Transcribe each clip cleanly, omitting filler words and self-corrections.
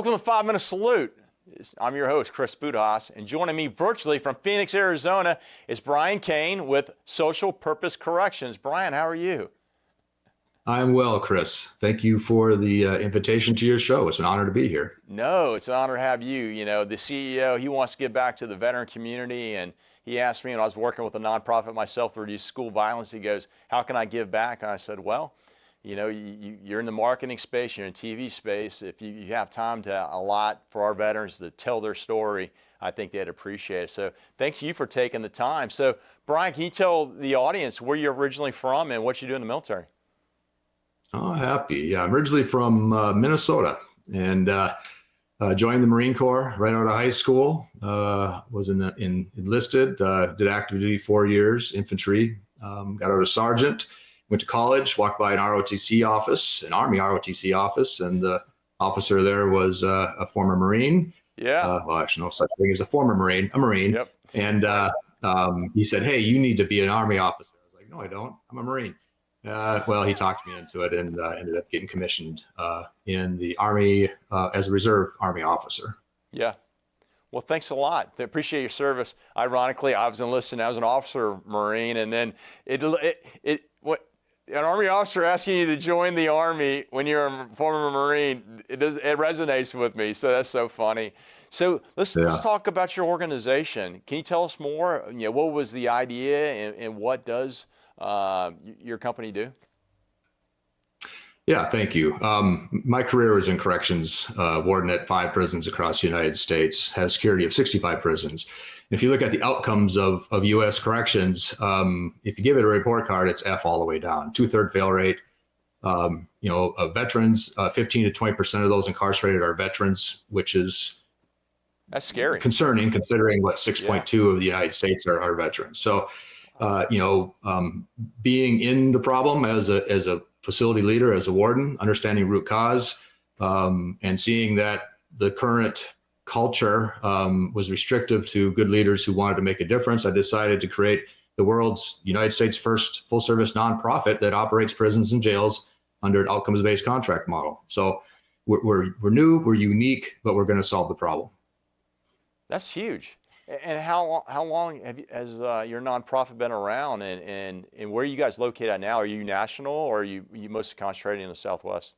Welcome to 5 Minute Salute. I'm your host, Chris Budihas, and joining me virtually from Phoenix, Arizona is Brian Koehn with Social Purpose Corrections. Brian, how are you? I'm well, Chris. Thank you for the invitation to your show. It's an honor to be here. No, it's an honor to have you. You know, the CEO, he wants to give back to the veteran community, and he asked me when I was working with a nonprofit myself to reduce school violence, he goes, how can I give back? And I said, well, you know, you're in the marketing space, you're in TV space. If you have time to allot for our veterans to tell their story, I think they'd appreciate it. So thanks to you for taking the time. So Brian, can you tell the audience where you're originally from and what you do in the military? Oh, happy. Yeah, I'm originally from Minnesota and joined the Marine Corps right out of high school. Was enlisted, did active duty 4 years, infantry, got out a sergeant, went to college, walked by an ROTC office, an Army ROTC office, and the officer there was a former Marine. Yeah. Well, actually, no such thing as a former Marine, a Marine. Yep. And he said, hey, you need to be an Army officer. I was like, no, I don't. I'm a Marine. Well, he talked me into it and ended up getting commissioned in the Army as a reserve Army officer. Yeah. Well, thanks a lot. I appreciate your service. Ironically, I was enlisted, I was an officer Marine, and then an Army officer asking you to join the Army when you're a former Marine, it resonates with me. So that's so funny. So let's talk about your organization. Can you tell us more? You know, what was the idea and what does your company do? Yeah, thank you. My career was in corrections, warden at 5 prisons across the United States, has security of 65 prisons. If you look at the outcomes of U.S. corrections, if you give it a report card, it's F all the way down, 2/3 fail rate. Veterans, 15 to 20% of those incarcerated are veterans, which is that's scary, concerning considering what 6.2 of the United States are veterans. So, being in the problem as a facility leader, as a warden, understanding root cause, and seeing that the current culture was restrictive to good leaders who wanted to make a difference, I decided to create the world's United States first full-service nonprofit that operates prisons and jails under an outcomes-based contract model. So we're new, we're unique, but we're going to solve the problem. That's huge. And how long has your nonprofit been around, and where are you guys located at now? Are you national, or are you mostly concentrated in the Southwest?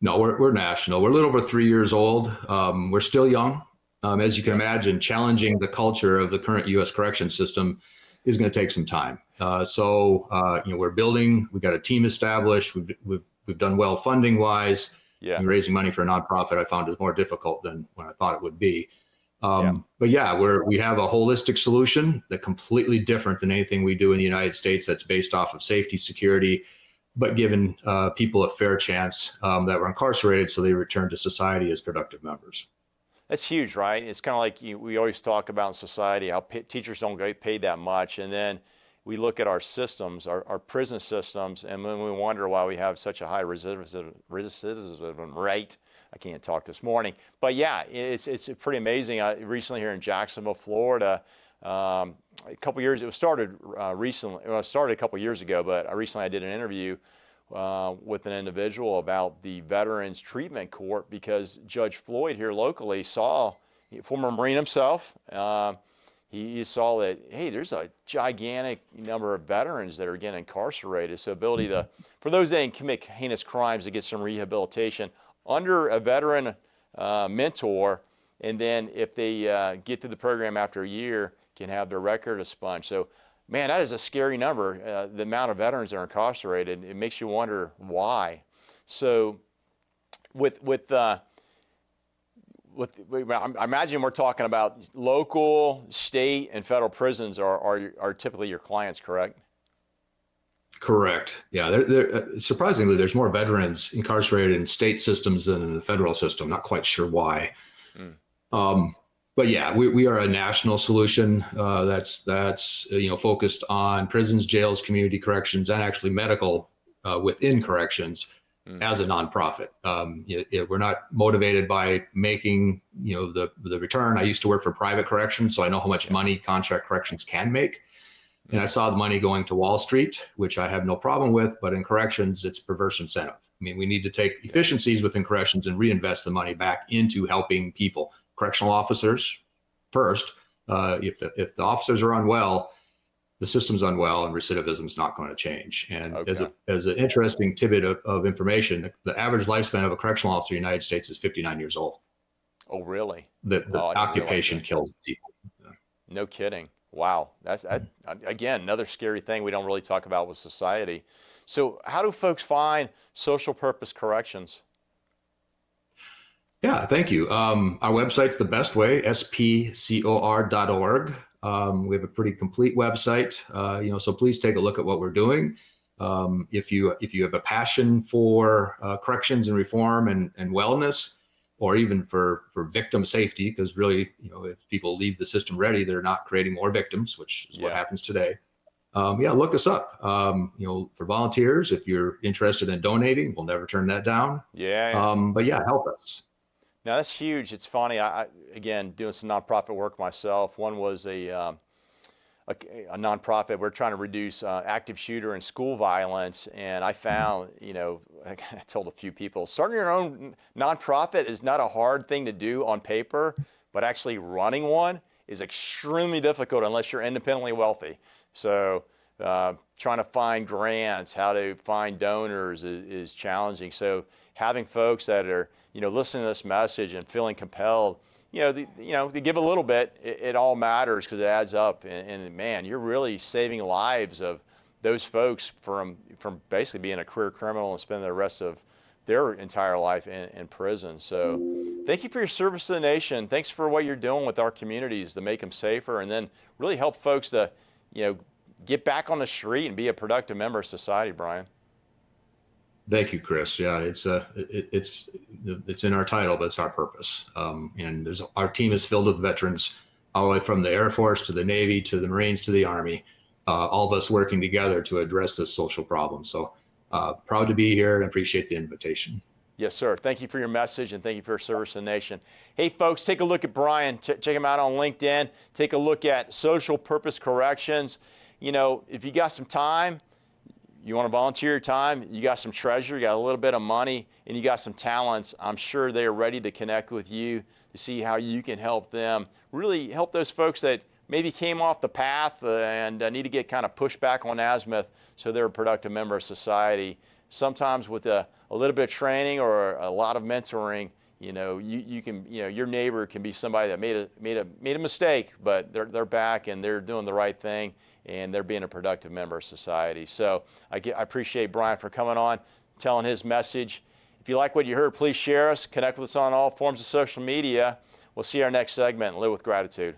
No, we're national. We're a little over 3 years old. We're still young. As you can imagine, challenging the culture of the current U.S. corrections system is going to take some time. We're building. We've got a team established. We've done well funding wise. Yeah. And raising money for a nonprofit I found is more difficult than when I thought it would be. But yeah, we have a holistic solution that's completely different than anything we do in the United States, that's based off of safety, security, but giving people a fair chance that were incarcerated so they return to society as productive members. That's huge, right? It's kind of like we always talk about in society how teachers don't get paid that much, and then we look at our systems, our prison systems, and then we wonder why we have such a high recidivism rate. I can't talk this morning, but yeah, it's pretty amazing. Recently here in Jacksonville, Florida, a couple years, it started recently. Well, it started a couple years ago, but recently I did an interview with an individual about the Veterans Treatment Court because Judge Floyd here locally saw, former Marine himself, he saw that, hey, there's a gigantic number of veterans that are getting incarcerated. So ability to, for those that didn't commit heinous crimes, to get some rehabilitation under a veteran mentor, and then if they get through the program after a year, can have their record expunged. So, man, that is a scary number, the amount of veterans that are incarcerated. It makes you wonder why. So I imagine we're talking about local, state, and federal prisons are typically your clients, correct? Correct. Yeah. Surprisingly, there's more veterans incarcerated in state systems than in the federal system. Not quite sure why. But yeah, we are a national solution that's focused on prisons, jails, community corrections, and actually medical within corrections as a nonprofit. We're not motivated by making the return. I used to work for private corrections, so I know how much money contract corrections can make. And I saw the money going to Wall Street, which I have no problem with, but in corrections, it's perverse incentive. I mean, we need to take efficiencies within corrections and reinvest the money back into helping people. Correctional officers first. If the officers are unwell, the system's unwell, and recidivism is not going to change. And as an interesting tidbit of information, the average lifespan of a correctional officer in the United States is 59 years old. Oh, really? The occupation kills people. No kidding. Wow. That's again, another scary thing we don't really talk about with society. So how do folks find social purpose corrections? Yeah, thank you. Our website's the best way, spcor.org. We have a pretty complete website, so please take a look at what we're doing. If you have a passion for corrections and reform and wellness, or even for victim safety, because really, if people leave the system ready, they're not creating more victims, which is what happens today. Look us up. For volunteers, if you're interested in donating, we'll never turn that down. But help us. Now that's huge. It's funny. I again, doing some nonprofit work myself. One was a nonprofit. We're trying to reduce active shooter and school violence, and I found, I told a few people, starting your own nonprofit is not a hard thing to do on paper, but actually running one is extremely difficult unless you're independently wealthy. So trying to find grants, how to find donors is challenging. So having folks that are, listening to this message and feeling compelled, they give a little bit, it all matters because it adds up. And man, you're really saving lives of those folks from basically being a career criminal and spending the rest of their entire life in prison. So thank you for your service to the nation. Thanks for what you're doing with our communities to make them safer, and then really help folks to, get back on the street and be a productive member of society, Brian. Thank you, Chris. Yeah, it's in our title, but it's our purpose. And our team is filled with veterans, all the way from the Air Force to the Navy to the Marines to the Army, all of us working together to address this social problem. So proud to be here and appreciate the invitation. Yes, sir. Thank you for your message, and thank you for your service to the nation. Hey, folks, take a look at Brian. Check him out on LinkedIn. Take a look at Social Purpose Corrections. If you got some time, you want to volunteer your time, you got some treasure, you got a little bit of money, and you got some talents, I'm sure they are ready to connect with you to see how you can help them. Really help those folks that maybe came off the path and need to get kind of pushed back on azimuth so they're a productive member of society. Sometimes with a little bit of training or a lot of mentoring, you can, your neighbor can be somebody that made a mistake, but they're back and they're doing the right thing, and they're being a productive member of society. So I appreciate Brian for coming on, telling his message. If you like what you heard, please share us, connect with us on all forms of social media. We'll see you in our next segment, Live with Gratitude.